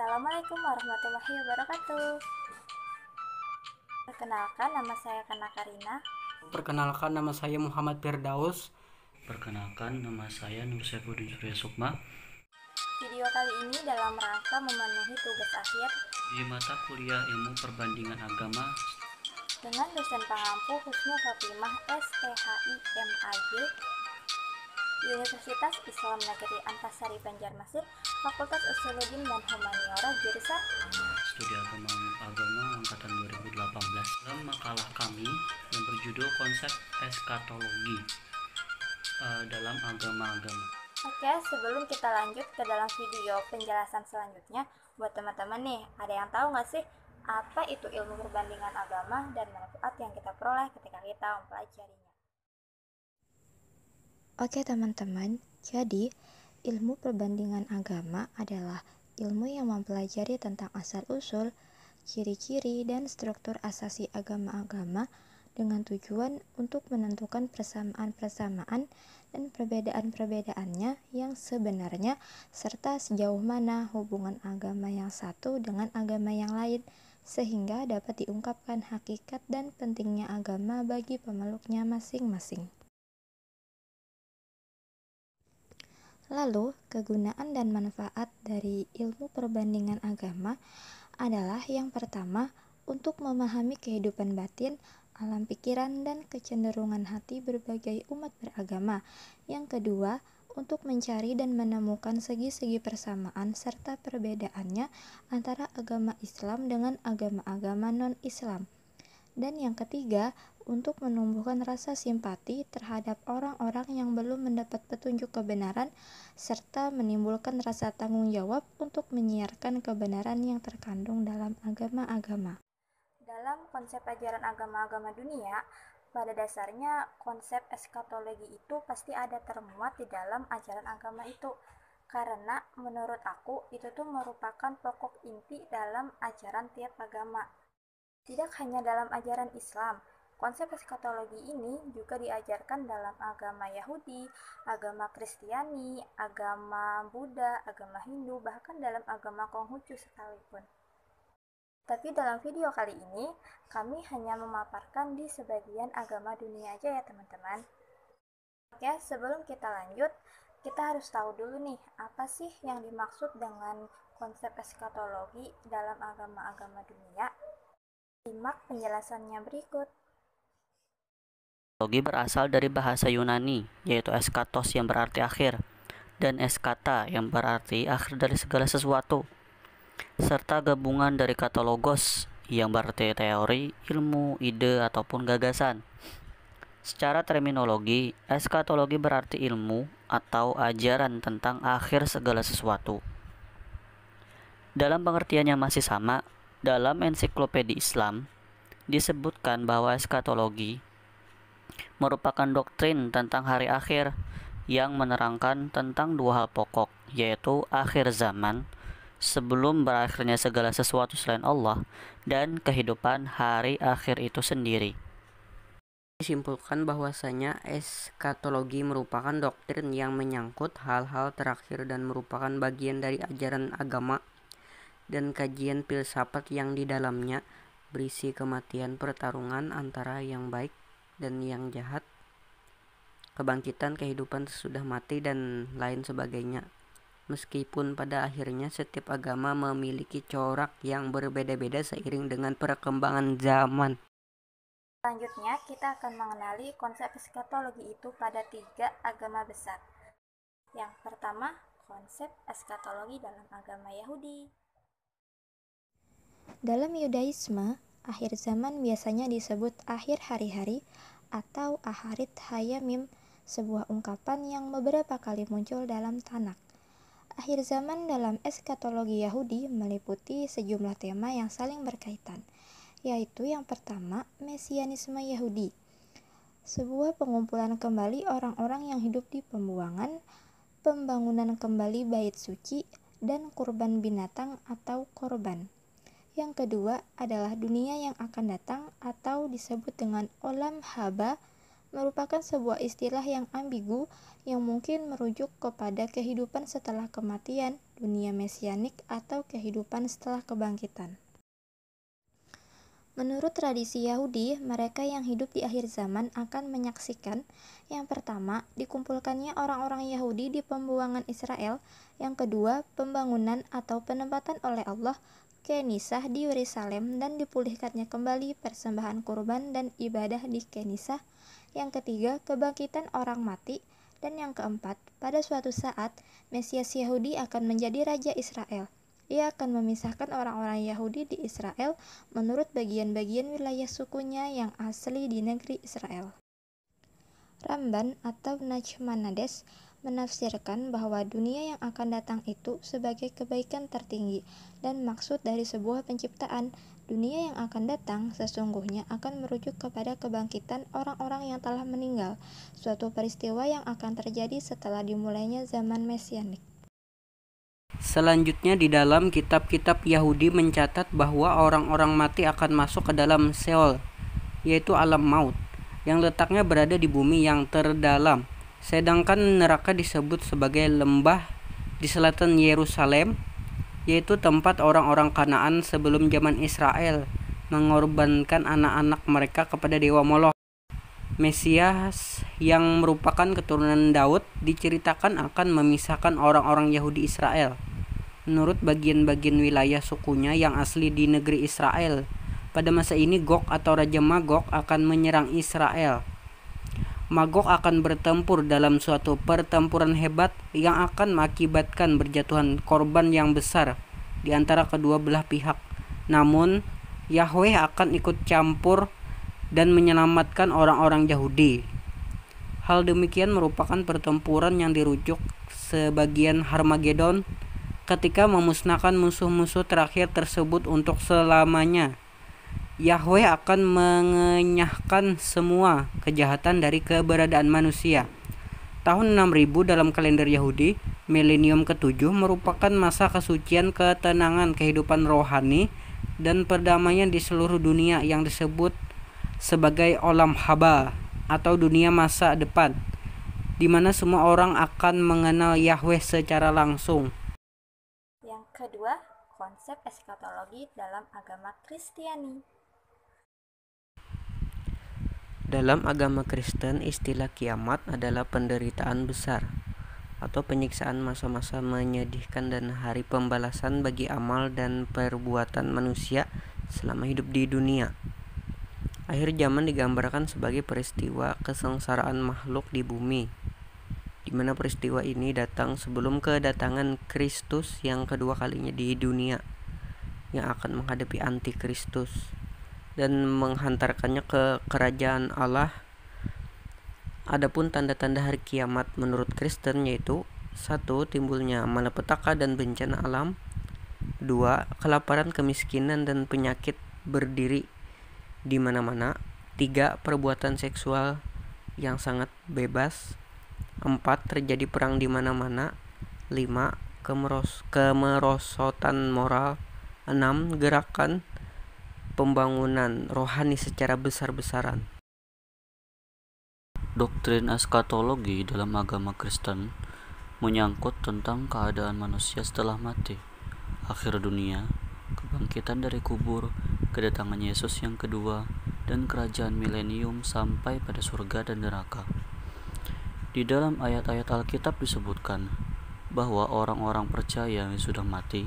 Assalamualaikum warahmatullahi wabarakatuh. Perkenalkan, nama saya Kana Karina. Perkenalkan, nama saya Muhammad Firdaus. Perkenalkan, nama saya Nur Saifuddin Surya Sukma. Video kali ini dalam rangka memenuhi tugas akhir Di mata kuliah Ilmu Perbandingan Agama dengan dosen pengampu Husnul Khotimah STHI MAG Universitas Islam Negeri Antasari Banjarmasin, Fakultas Usuluddin dan Humaniora, jurusan Studi Agama Angkatan 2018. Dalam makalah kami yang berjudul Konsep Eskatologi dalam Agama-Agama. Oke, sebelum kita lanjut ke dalam video penjelasan selanjutnya, buat teman-teman nih, ada yang tahu nggak sih apa itu ilmu perbandingan agama dan manfaat yang kita peroleh ketika kita mempelajarinya? Oke teman-teman, jadi ilmu perbandingan agama adalah ilmu yang mempelajari tentang asal-usul, ciri-ciri, dan struktur asasi agama-agama dengan tujuan untuk menentukan persamaan-persamaan dan perbedaan-perbedaannya yang sebenarnya, serta sejauh mana hubungan agama yang satu dengan agama yang lain, sehingga dapat diungkapkan hakikat dan pentingnya agama bagi pemeluknya masing-masing. Lalu, kegunaan dan manfaat dari ilmu perbandingan agama adalah yang pertama, untuk memahami kehidupan batin, alam pikiran, dan kecenderungan hati berbagai umat beragama. Yang kedua, untuk mencari dan menemukan segi-segi persamaan serta perbedaannya antara agama Islam dengan agama-agama non-Islam. Dan yang ketiga, untuk menumbuhkan rasa simpati terhadap orang-orang yang belum mendapat petunjuk kebenaran, serta menimbulkan rasa tanggung jawab untuk menyiarkan kebenaran yang terkandung dalam agama-agama. Dalam konsep ajaran agama-agama dunia, pada dasarnya konsep eskatologi itu pasti ada termuat di dalam ajaran agama itu. Karena menurut aku itu tuh merupakan pokok inti dalam ajaran tiap agama. Tidak hanya dalam ajaran Islam, konsep eskatologi ini juga diajarkan dalam agama Yahudi, agama Kristiani, agama Buddha, agama Hindu, bahkan dalam agama Konghucu sekalipun. Tapi dalam video kali ini, kami hanya memaparkan di sebagian agama dunia aja ya teman-teman. Oke, sebelum kita lanjut, kita harus tahu dulu nih, apa sih yang dimaksud dengan konsep eskatologi dalam agama-agama dunia? Simak penjelasannya berikut. Eskatologi berasal dari bahasa Yunani, yaitu eskatos yang berarti akhir, dan eskata yang berarti akhir dari segala sesuatu, serta gabungan dari kata logos yang berarti teori, ilmu, ide, ataupun gagasan. Secara terminologi, eskatologi berarti ilmu atau ajaran tentang akhir segala sesuatu. Dalam pengertian yang masih sama, dalam ensiklopedia Islam disebutkan bahwa eskatologi merupakan doktrin tentang hari akhir yang menerangkan tentang dua hal pokok, yaitu akhir zaman, sebelum berakhirnya segala sesuatu selain Allah, dan kehidupan hari akhir itu sendiri. Disimpulkan bahwasanya eskatologi merupakan doktrin yang menyangkut hal-hal terakhir dan merupakan bagian dari ajaran agama dan kajian filsafat yang di dalamnya berisi kematian, pertarungan antara yang baik dan yang jahat, kebangkitan kehidupan sesudah mati, dan lain sebagainya. Meskipun pada akhirnya setiap agama memiliki corak yang berbeda-beda seiring dengan perkembangan zaman. Selanjutnya, kita akan mengenali konsep eskatologi itu pada 3 agama besar. Yang pertama, konsep eskatologi dalam agama Yahudi. Dalam Yudaisme, akhir zaman biasanya disebut akhir hari-hari atau Aharit Hayamim, sebuah ungkapan yang beberapa kali muncul dalam Tanakh. Akhir zaman dalam eskatologi Yahudi meliputi sejumlah tema yang saling berkaitan, yaitu yang pertama, Mesianisme Yahudi, sebuah pengumpulan kembali orang-orang yang hidup di pembuangan, pembangunan kembali bait suci, dan kurban binatang atau korban. Yang kedua adalah dunia yang akan datang atau disebut dengan Olam Haba merupakan sebuah istilah yang ambigu yang mungkin merujuk kepada kehidupan setelah kematian, dunia mesianik, atau kehidupan setelah kebangkitan. Menurut tradisi Yahudi, mereka yang hidup di akhir zaman akan menyaksikan yang pertama, dikumpulkannya orang-orang Yahudi di pembuangan Israel, yang kedua, pembangunan atau penempatan oleh Allah Kenisah di Yerusalem dan dipulihkannya kembali persembahan kurban dan ibadah di Kenisah, yang ketiga, kebangkitan orang mati, dan yang keempat, pada suatu saat, Mesias Yahudi akan menjadi Raja Israel. Ia akan memisahkan orang-orang Yahudi di Israel menurut bagian-bagian wilayah sukunya yang asli di negeri Israel. Ramban atau Nachmanides menafsirkan bahwa dunia yang akan datang itu sebagai kebaikan tertinggi dan maksud dari sebuah penciptaan. Dunia yang akan datang sesungguhnya akan merujuk kepada kebangkitan orang-orang yang telah meninggal, suatu peristiwa yang akan terjadi setelah dimulainya zaman Mesianik. Selanjutnya di dalam kitab-kitab Yahudi mencatat bahwa orang-orang mati akan masuk ke dalam Sheol, yaitu alam maut, yang letaknya berada di bumi yang terdalam. Sedangkan neraka disebut sebagai lembah di selatan Yerusalem, yaitu tempat orang-orang Kanaan sebelum zaman Israel mengorbankan anak-anak mereka kepada dewa Moloch. Mesias yang merupakan keturunan Daud diceritakan akan memisahkan orang-orang Yahudi Israel menurut bagian-bagian wilayah sukunya yang asli di negeri Israel. Pada masa ini Gog atau Raja Magog akan menyerang Israel. Magog akan bertempur dalam suatu pertempuran hebat yang akan mengakibatkan berjatuhan korban yang besar di antara kedua belah pihak. Namun Yahweh akan ikut campur dan menyelamatkan orang-orang Yahudi. Hal demikian merupakan pertempuran yang dirujuk sebagian Harmagedon ketika memusnahkan musuh-musuh terakhir tersebut untuk selamanya. Yahweh akan mengenyahkan semua kejahatan dari keberadaan manusia. Tahun 6000 dalam kalender Yahudi, milenium ke-7 merupakan masa kesucian, ketenangan, kehidupan rohani, dan perdamaian di seluruh dunia yang disebut sebagai Olam Haba atau dunia masa depan, di mana semua orang akan mengenal Yahweh secara langsung. Yang kedua, konsep eskatologi dalam agama Kristiani. Dalam agama Kristen, istilah kiamat adalah penderitaan besar atau penyiksaan masa-masa menyedihkan dan hari pembalasan bagi amal dan perbuatan manusia selama hidup di dunia. Akhir zaman digambarkan sebagai peristiwa kesengsaraan makhluk di bumi, di mana peristiwa ini datang sebelum kedatangan Kristus yang kedua kalinya di dunia, yang akan menghadapi antikristus dan menghantarkannya ke kerajaan Allah. Adapun tanda-tanda hari kiamat menurut Kristen yaitu 1. Timbulnya malapetaka dan bencana alam. 2. Kelaparan, kemiskinan, dan penyakit berdiri di mana-mana. 3. Perbuatan seksual yang sangat bebas. 4. Terjadi perang di mana-mana. 5. Kemerosotan moral. 6. Gerakan pembangunan rohani secara besar-besaran. Doktrin eskatologi dalam agama Kristen menyangkut tentang keadaan manusia setelah mati, akhir dunia, kebangkitan dari kubur, kedatangan Yesus yang kedua, dan kerajaan milenium sampai pada surga dan neraka. Di dalam ayat-ayat Alkitab disebutkan bahwa orang-orang percaya yang sudah mati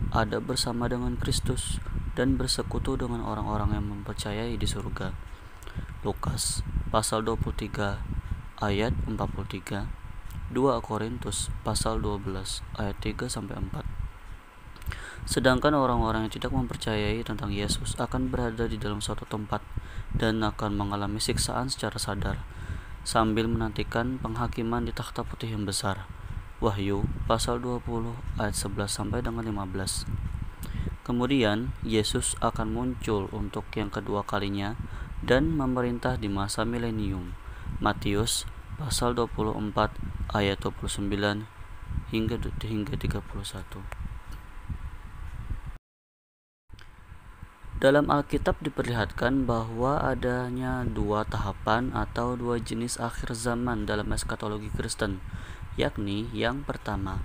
ada bersama dengan Kristus dan bersekutu dengan orang-orang yang mempercayai di surga. Lukas pasal 23 ayat 43, 2 Korintus pasal 12 ayat 3-4. Sedangkan orang-orang yang tidak mempercayai tentang Yesus akan berada di dalam suatu tempat dan akan mengalami siksaan secara sadar sambil menantikan penghakiman di takhta putih yang besar. Wahyu pasal 20 ayat 11-15. Kemudian Yesus akan muncul untuk yang kedua kalinya dan memerintah di masa milenium. Matius pasal 24 ayat 29 hingga 31. Dalam Alkitab diperlihatkan bahwa adanya dua tahapan atau dua jenis akhir zaman dalam eskatologi Kristen, yakni yang pertama,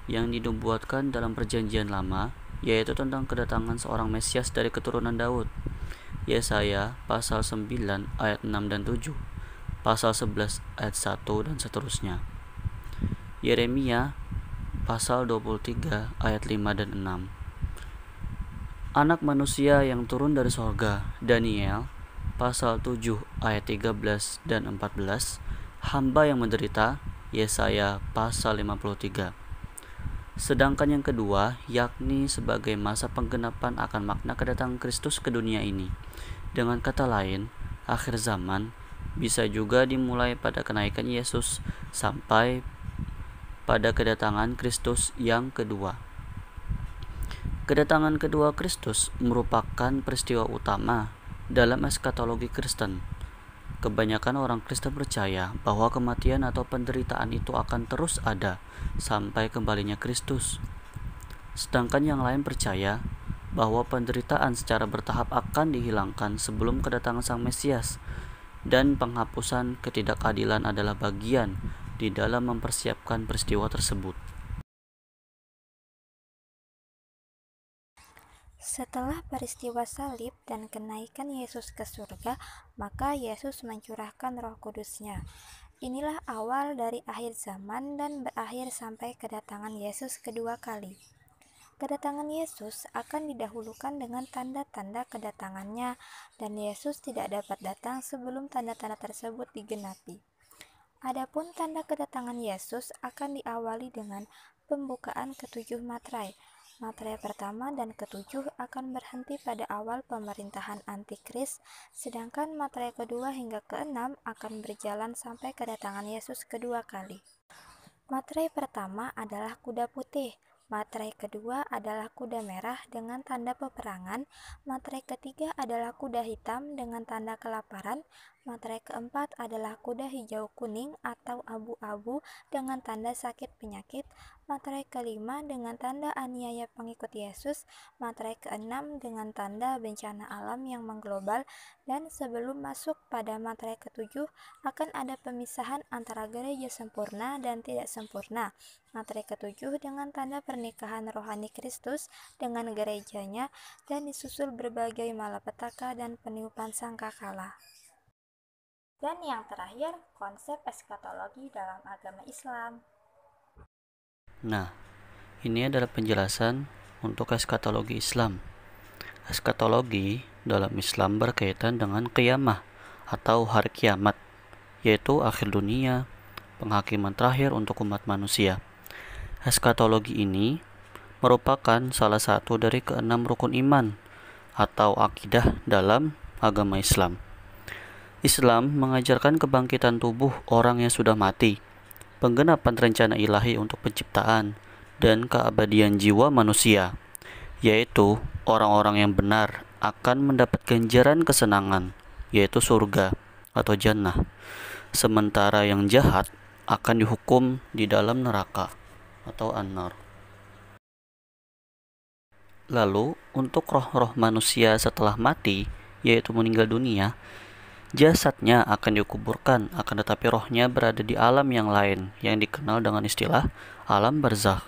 yang dinubuatkan dalam Perjanjian Lama, yaitu tentang kedatangan seorang Mesias dari keturunan Daud. Yesaya pasal 9 ayat 6 dan 7, pasal 11 ayat 1 dan seterusnya. Yeremia pasal 23 ayat 5 dan 6. Anak manusia yang turun dari sorga, Daniel pasal 7 ayat 13 dan 14. Hamba yang menderita, Yesaya pasal 53. Sedangkan yang kedua, yakni sebagai masa penggenapan akan makna kedatangan Kristus ke dunia ini. Dengan kata lain, akhir zaman bisa juga dimulai pada kenaikan Yesus sampai pada kedatangan Kristus yang kedua. Kedatangan kedua Kristus merupakan peristiwa utama dalam eskatologi Kristen. Kebanyakan orang Kristen percaya bahwa kematian atau penderitaan itu akan terus ada sampai kembalinya Kristus. Sedangkan yang lain percaya bahwa penderitaan secara bertahap akan dihilangkan sebelum kedatangan Sang Mesias, dan penghapusan ketidakadilan adalah bagian di dalam mempersiapkan peristiwa tersebut. Setelah peristiwa salib dan kenaikan Yesus ke surga, maka Yesus mencurahkan Roh Kudus-Nya. Inilah awal dari akhir zaman dan berakhir sampai kedatangan Yesus kedua kali. Kedatangan Yesus akan didahulukan dengan tanda-tanda kedatangannya, dan Yesus tidak dapat datang sebelum tanda-tanda tersebut digenapi. Adapun tanda kedatangan Yesus akan diawali dengan pembukaan ketujuh materai. Materai pertama dan ketujuh akan berhenti pada awal pemerintahan Antikris, sedangkan materai kedua hingga keenam akan berjalan sampai kedatangan Yesus kedua kali. Materai pertama adalah kuda putih, materai kedua adalah kuda merah dengan tanda peperangan, materai ketiga adalah kuda hitam dengan tanda kelaparan, materai keempat adalah kuda hijau kuning atau abu-abu dengan tanda sakit penyakit, materai kelima dengan tanda aniaya pengikut Yesus, materai keenam dengan tanda bencana alam yang mengglobal, dan sebelum masuk pada materai ketujuh akan ada pemisahan antara gereja sempurna dan tidak sempurna. Materai ketujuh dengan tanda pernikahan rohani Kristus dengan gerejanya, dan disusul berbagai malapetaka dan peniupan sangkakala. Dan yang terakhir, konsep eskatologi dalam agama Islam. Nah, ini adalah penjelasan untuk eskatologi Islam. Eskatologi dalam Islam berkaitan dengan qiyamah atau hari kiamat, yaitu akhir dunia, penghakiman terakhir untuk umat manusia. Eskatologi ini merupakan salah satu dari keenam rukun iman atau akidah dalam agama Islam. Islam mengajarkan kebangkitan tubuh orang yang sudah mati, penggenapan rencana ilahi untuk penciptaan, dan keabadian jiwa manusia, yaitu orang-orang yang benar akan mendapat ganjaran kesenangan, yaitu surga atau jannah, sementara yang jahat akan dihukum di dalam neraka atau an-nar. Lalu, untuk roh-roh manusia setelah mati, yaitu meninggal dunia, jasadnya akan dikuburkan, akan tetapi rohnya berada di alam yang lain yang dikenal dengan istilah alam barzakh.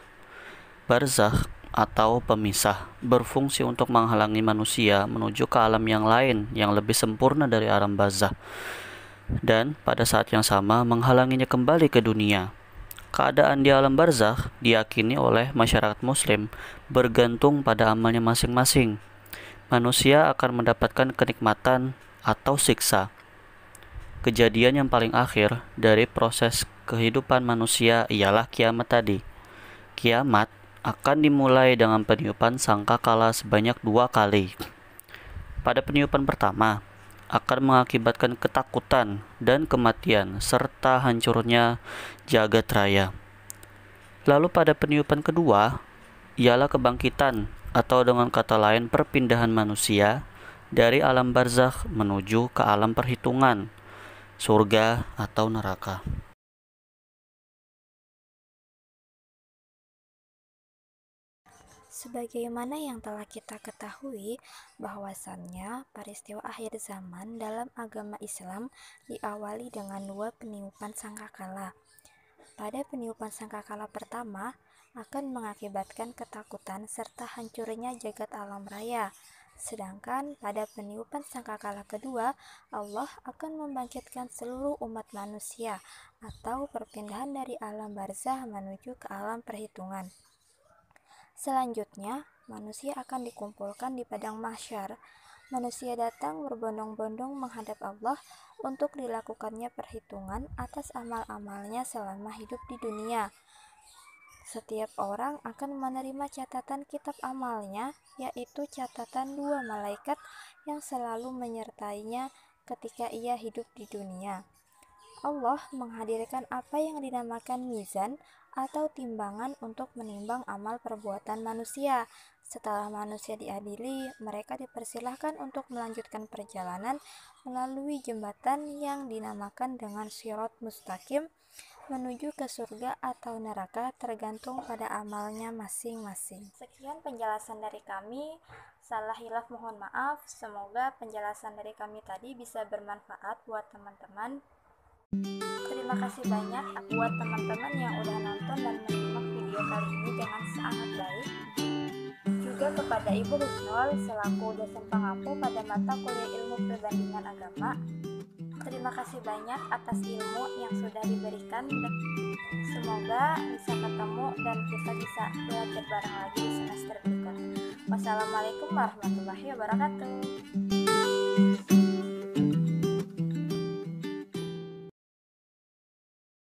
Barzakh atau pemisah berfungsi untuk menghalangi manusia menuju ke alam yang lain yang lebih sempurna dari alam barzakh, dan pada saat yang sama menghalanginya kembali ke dunia. Keadaan di alam barzakh diyakini oleh masyarakat muslim bergantung pada amalnya masing-masing. Manusia akan mendapatkan kenikmatan atau siksa. Kejadian yang paling akhir dari proses kehidupan manusia ialah kiamat tadi. Kiamat akan dimulai dengan peniupan sangkakala sebanyak 2 kali. Pada peniupan pertama, akan mengakibatkan ketakutan dan kematian serta hancurnya jagat raya. Lalu pada peniupan kedua, ialah kebangkitan atau dengan kata lain perpindahan manusia dari alam barzakh menuju ke alam perhitungan, surga atau neraka. Sebagaimana yang telah kita ketahui, bahwasannya peristiwa akhir zaman dalam agama Islam diawali dengan 2 peniupan sangkakala. Pada peniupan sangkakala pertama akan mengakibatkan ketakutan serta hancurnya jagat alam raya. Sedangkan pada peniupan sangkakala kedua, Allah akan membangkitkan seluruh umat manusia atau perpindahan dari alam barzah menuju ke alam perhitungan. Selanjutnya, manusia akan dikumpulkan di padang mahsyar. Manusia datang berbondong-bondong menghadap Allah untuk dilakukannya perhitungan atas amal-amalnya selama hidup di dunia. Setiap orang akan menerima catatan kitab amalnya, yaitu catatan 2 malaikat yang selalu menyertainya ketika ia hidup di dunia. Allah menghadirkan apa yang dinamakan mizan atau timbangan untuk menimbang amal perbuatan manusia. Setelah manusia diadili, mereka dipersilahkan untuk melanjutkan perjalanan melalui jembatan yang dinamakan dengan Shirat Mustaqim menuju ke surga atau neraka tergantung pada amalnya masing-masing. Sekian penjelasan dari kami. Salah hilaf mohon maaf. Semoga penjelasan dari kami tadi bisa bermanfaat buat teman-teman. Terima kasih banyak buat teman-teman yang udah nonton dan menyimak video kali ini dengan sangat baik. Juga kepada Ibu Husnul selaku dosen pengampu pada mata kuliah ilmu perbandingan agama. Terima kasih banyak atas ilmu yang sudah diberikan. Semoga bisa ketemu dan kita bisa belajar bareng lagi di semester berikutnya. Wassalamualaikum warahmatullahi wabarakatuh.